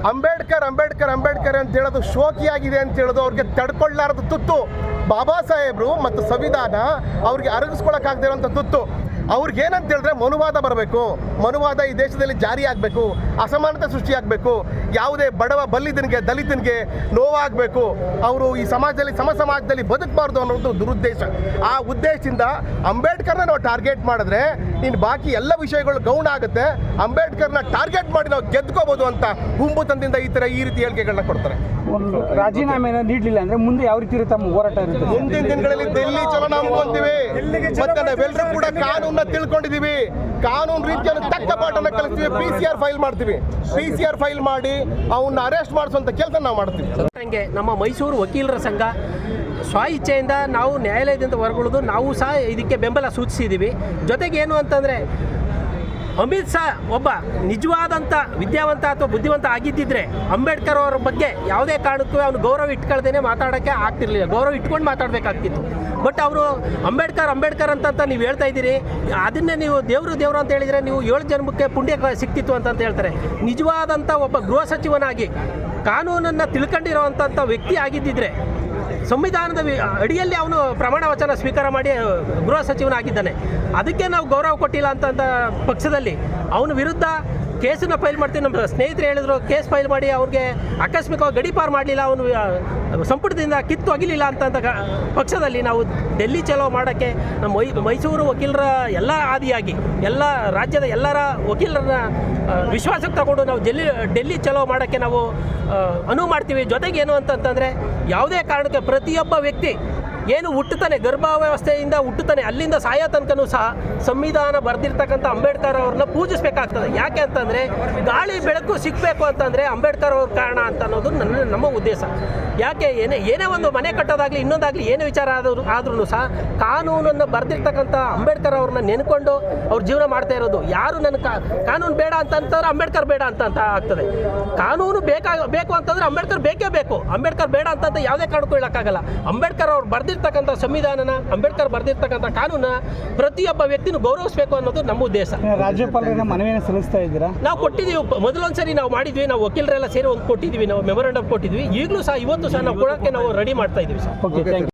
ಅಂಬೇಡ್ಕರ್ ಅಂಬೇಡ್ಕರ್ ಅಂಬೇಡ್ಕರ್ ಅಂತ ಹೇಳೋದು ಶೋಕಿಯಾಗಿದೆ ಅಂತ ಹೇಳೋದು ಅವ್ರಿಗೆ ತಡ್ಕೊಳ್ಳಾರದು ತುತ್ತು. ಬಾಬಾ ಸಾಹೇಬರು ಮತ್ತು ಸಂವಿಧಾನ ಅವ್ರಿಗೆ ಅರಗಿಸ್ಕೊಳಕ್ಕಾಗದೇ ಇರೋಂಥ ತುತ್ತು. ಅವ್ರಿಗೇನಂತ ಹೇಳಿದ್ರೆ ಮನುವಾದ ಬರಬೇಕು, ಮನುವಾದ ಈ ದೇಶದಲ್ಲಿ ಜಾರಿ ಆಗಬೇಕು, ಅಸಮಾನತೆ ಸೃಷ್ಟಿಯಾಗಬೇಕು, ಯಾವುದೇ ಬಡವ ಬಲ್ಲಿದನಿಗೆ ದಲಿತನಿಗೆ ನೋವಾಗಬೇಕು, ಅವರು ಈ ಸಮಾಜದಲ್ಲಿ ಸಮಾಜದಲ್ಲಿ ಬದುಕಬಾರ್ದು ಅನ್ನೋದು ದುರುದ್ದೇಶ. ಆ ಉದ್ದೇಶದಿಂದ ಅಂಬೇಡ್ಕರ್ನ ನಾವು ಟಾರ್ಗೆಟ್ ಮಾಡಿದ್ರೆ ಇನ್ನು ಬಾಕಿ ಎಲ್ಲ ವಿಷಯಗಳು ಗೌಣ ಆಗುತ್ತೆ. ಅಂಬೇಡ್ಕರ್ನ ಟಾರ್ಗೆಟ್ ಮಾಡಿ ನಾವು ಗೆದ್ಕೋಬೋದು ಅಂತ ಹುಂಬುತನದಿಂದ ಈ ರೀತಿ ಹೇಳಿಕೆಗಳನ್ನ ಕೊಡ್ತಾರೆ. ಒಂದು ರಾಜೀನಾಮೆ ನೀಡಲಿಲ್ಲ ಅಂದ್ರೆ ಮುಂದೆ ಯಾವ ರೀತಿ ತಮ್ಮ ಹೋರಾಟ ಇರುತ್ತೆ? ಮುಂದಿನ ದಿನಗಳಲ್ಲಿ ದಿಲ್ಲಿ ಚಲೋ ನಂಬ್ಕೊಂತೀವಿ. ಮತ್ತೆ ನಾವೆಲ್ಲರೂ ಕೂಡ ಕಾನೂನನ್ನ ತಿಳ್ಕೊಂಡಿದೀವಿ, ಕಾನೂನು ರೀತಿಯನ್ನು ತಕ್ಕ ಪಾಠನ ಕಲಿಸ್ತೀವಿ. PCR ಫೈಲ್ ಮಾಡ್ತೀವಿ, PCR ಫೈಲ್ ಮಾಡಿ ಅವನ್ನ ಅರೆಸ್ಟ್ ಮಾಡಿಸುವಂತ ಕೆಲಸ ನಾವು ಮಾಡ್ತೀವಿ. ಹಂಗೆ ನಮ್ಮ ಮೈಸೂರು ವಕೀಲರ ಸಂಘ ಸ್ವ ಇಚ್ಛೆಯಿಂದ ನಾವು ನ್ಯಾಯಾಲಯದಿಂದ ಹೊರಗುಳಿದು ನಾವು ಸಹ ಇದಕ್ಕೆ ಬೆಂಬಲ ಸೂಚಿಸಿದ್ದೀವಿ. ಜೊತೆಗೆ ಏನು ಅಂತಂದರೆ ಅಮಿತ್ ಶಾ ಒಬ್ಬ ನಿಜವಾದಂಥ ವಿದ್ಯಾವಂತ ಅಥವಾ ಬುದ್ಧಿವಂತ ಆಗಿದ್ದಿದ್ರೆ ಅಂಬೇಡ್ಕರ್ ಅವರ ಬಗ್ಗೆ ಯಾವುದೇ ಕಾರಣಕ್ಕೂ ಅವನು ಗೌರವ ಇಟ್ಕೊಳ್ದೇನೆ ಮಾತಾಡೋಕ್ಕೆ ಆಗ್ತಿರ್ಲಿಲ್ಲ, ಗೌರವ ಇಟ್ಕೊಂಡು ಮಾತಾಡಬೇಕಾಗ್ತಿತ್ತು. ಬಟ್ ಅವರು ಅಂಬೇಡ್ಕರ್ ಅಂತ ನೀವು ಹೇಳ್ತಾ ಇದ್ದೀರಿ, ಅದನ್ನೇ ನೀವು ದೇವರು ಅಂತ ಹೇಳಿದರೆ ನೀವು 7 ಜನ್ಮಕ್ಕೆ ಪುಣ್ಯ ಸಿಕ್ತಿತ್ತು ಅಂತ ಹೇಳ್ತಾರೆ. ನಿಜವಾದಂಥ ಒಬ್ಬ ಗೃಹ ಸಚಿವನಾಗಿ ಕಾನೂನನ್ನು ತಿಳ್ಕೊಂಡಿರೋವಂಥ ವ್ಯಕ್ತಿ ಆಗಿದ್ದಿದ್ರೆ ಸಂವಿಧಾನದ ಅಡಿಯಲ್ಲಿ ಅವನು ಪ್ರಮಾಣ ವಚನ ಸ್ವೀಕಾರ ಮಾಡಿ ಗೃಹ ಸಚಿವನಾಗಿದ್ದಾನೆ. ಅದಕ್ಕೆ ನಾವು ಗೌರವ ಕೊಟ್ಟಿಲ್ಲ ಅಂತ ಪಕ್ಷದಲ್ಲಿ ಅವನ ವಿರುದ್ಧ ಕೇಸನ್ನು ಫೈಲ್ ಮಾಡ್ತೀವಿ. ನಮ್ಮ ಸ್ನೇಹಿತರು ಹೇಳಿದ್ರು ಕೇಸ್ ಫೈಲ್ ಮಾಡಿ ಅವ್ರಿಗೆ ಆಕಸ್ಮಿಕವಾಗಿ ಗಡೀಪಾರು ಮಾಡಲಿಲ್ಲ, ಅವನು ಸಂಪುಟದಿಂದ ಕಿತ್ತು ಒಗಿಲಿಲ್ಲ ಅಂತ ಪಕ್ಷದಲ್ಲಿ ನಾವು ಡೆಲ್ಲಿ ಚಲೋ ಮಾಡೋಕ್ಕೆ ನಮ್ಮ ಮೈಸೂರು ವಕೀಲರ ಎಲ್ಲ ಆದಿಯಾಗಿ ಎಲ್ಲ ರಾಜ್ಯದ ಎಲ್ಲರ ವಕೀಲರನ್ನ ವಿಶ್ವಾಸಕ್ಕೆ ತಗೊಂಡು ನಾವು ಡೆಲ್ಲಿ ಚಲೋ ಮಾಡೋಕ್ಕೆ ನಾವು ಅನುವು ಮಾಡ್ತೀವಿ. ಜೊತೆಗೆ ಏನು ಅಂತಂದರೆ ಯಾವುದೇ ಕಾರಣಕ್ಕೆ ಪ್ರತಿಯೊಬ್ಬ ವ್ಯಕ್ತಿ ಏನು ಹುಟ್ಟುತ್ತಾನೆ, ಗರ್ಭಾವಸ್ಥೆಯಿಂದ ಹುಟ್ಟುತ್ತಾನೆ, ಅಲ್ಲಿಂದ ಸಾಯೋ ತನಕನೂ ಸಹ ಸಂವಿಧಾನ ಬರೆದಿರ್ತಕ್ಕಂಥ ಅಂಬೇಡ್ಕರ್ ಅವ್ರನ್ನ ಪೂಜಿಸಬೇಕಾಗ್ತದೆ. ಯಾಕೆ ಅಂತಂದರೆ ಗಾಳಿ ಬೆಳಕು ಸಿಗಬೇಕು ಅಂತಂದರೆ ಅಂಬೇಡ್ಕರ್ ಅವ್ರ ಕಾರಣ ಅಂತ ಅನ್ನೋದು ನಮ್ಮ ಉದ್ದೇಶ. ಯಾಕೆ ಏನೇ ಒಂದು ಮನೆ ಕಟ್ಟೋದಾಗಲಿ ಇನ್ನೊಂದಾಗಲಿ ಏನೇ ವಿಚಾರ ಆದ್ರೂ ಸಹ ಕಾನೂನನ್ನು ಬರೆದಿರ್ತಕ್ಕಂಥ ಅಂಬೇಡ್ಕರ್ ಅವ್ರನ್ನ ನೆನ್ಕೊಂಡು ಅವ್ರ ಜೀವನ ಮಾಡ್ತಾ ಇರೋದು. ಯಾರು ನನ್ನ ಕಾನೂನು ಬೇಡ ಅಂತಂದ್ರೆ ಅಂಬೇಡ್ಕರ್ ಬೇಡ ಅಂತ ಆಗ್ತದೆ. ಕಾನೂನು ಬೇಕು ಅಂತಂದರೆ ಅಂಬೇಡ್ಕರ್ ಬೇಕೇ ಬೇಕು. ಅಂಬೇಡ್ಕರ್ ಬೇಡ ಅಂತ ಯಾವುದೇ ಕಾರಣಕ್ಕೂ ಹೇಳೋಕ್ಕಾಗಲ್ಲ. ಅಂಬೇಡ್ಕರ್ ಅವ್ರು ಬರೆದಿರ್ತಕ್ಕಂಥ ಸಂವಿಧಾನನ, ಅಂಬೇಡ್ಕರ್ ಬರೆದಿರ್ತಕ್ಕಂಥ ಕಾನೂನ ಪ್ರತಿಯೊಬ್ಬ ವ್ಯಕ್ತಿನೂ ಗೌರವಿಸಬೇಕು ಅನ್ನೋದು ನಮ್ಮ ಉದ್ದೇಶ. ರಾಜ್ಯಪಾಲರ ಮನವಿಯನ್ನು ಸಲ್ಲಿಸ್ತಾ ಇದ್ದೀರಾ? ನಾವು ಕೊಟ್ಟಿದ್ದೀವಿ, ಮೊದಲೊಂದ್ಸರಿ ನಾವು ಮಾಡಿದ್ವಿ, ನಾವು ವಕೀಲರೆಲ್ಲ ಸೇರಿ ಒಂದು ಕೊಟ್ಟಿದ್ದೀವಿ, ನಾವು ಮೆಮೊರಂಡಮ್ ಕೊಟ್ಟಿದ್ವಿ. ಈಗಲೂ ಸಹ ಇವತ್ತು ಸಹ ನಾವು ಕೊಡೋಕ್ಕೆ ನಾವು ರೆಡಿ ಮಾಡ್ತಾ ಇದ್ದೀವಿ ಸರ್. Okay, thank you.